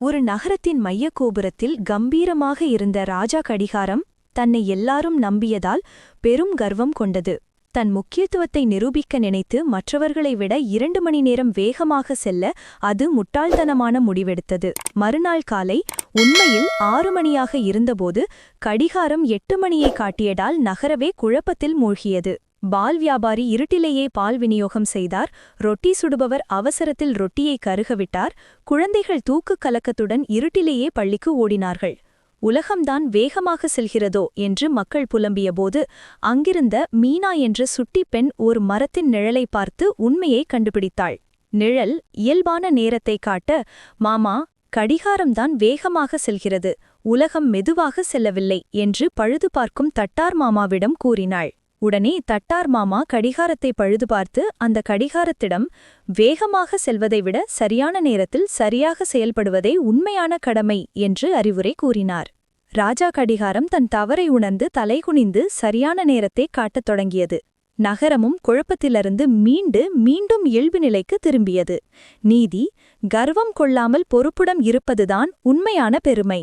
ஒரு நகரத்தின் மைய கோபுரத்தில் கம்பீரமாக இருந்த ராஜா கடிகாரம் தன்னை எல்லாரும் நம்பியதால் பெரும் கர்வம் கொண்டது. தன் முக்கியத்துவத்தை நிரூபிக்க நினைத்து மற்றவர்களை விட 2 மணி நேரம் வேகமாக செல்ல அது முட்டாள்தனமான முடிவெடுத்தது. மறுநாள் காலை உண்மையில் 6 மணியாக இருந்தபோது கடிகாரம் 8 மணியை காட்டியதால் நகரவே குழப்பத்தில் மூழ்கியது. பால் வியாபாரி இருட்டிலேயே பால் விநியோகம் செய்தார். ரொட்டி சுடுபவர் அவசரத்தில் ரொட்டியை கருகவிட்டார். குழந்தைகள் தூக்கு கலக்கத்துடன் இருட்டிலேயே பள்ளிக்கு ஓடினார்கள். உலகம்தான் வேகமாக செல்கிறதோ என்று மக்கள் புலம்பியபோது அங்கிருந்த மீனா என்ற சுட்டி பெண் ஒரு மரத்தின் நிழலை பார்த்து உண்மையை கண்டுபிடித்தாள். நிழல் இயல்பான நேரத்தை காட்ட, மாமா, கடிகாரம்தான் வேகமாக செல்கிறது, உலகம் மெதுவாக செல்லவில்லை என்று பழுது பார்க்கும் தட்டார் மாமாவிடம் கூறினாள். உடனே தட்டார் மாமா கடிகாரத்தை பழுது பார்த்து அந்த கடிகாரத்திடம், வேகமாக செல்வதை விட சரியான நேரத்தில் சரியாக செயல்படுவதே உண்மையான கடமை என்று அறிவுரை கூறினார். ராஜா கடிகாரம் தன் தவறை உணர்ந்து தலைகுனிந்து சரியான நேரத்தை காட்டத் தொடங்கியது. நகரமும் குழப்பத்திலிருந்து மீண்டும் இயல்பு நிலைக்கு திரும்பியது. நீதி, கர்வம் கொள்ளாமல் பொறுப்புடன் இருப்பதுதான் உண்மையான பெருமை.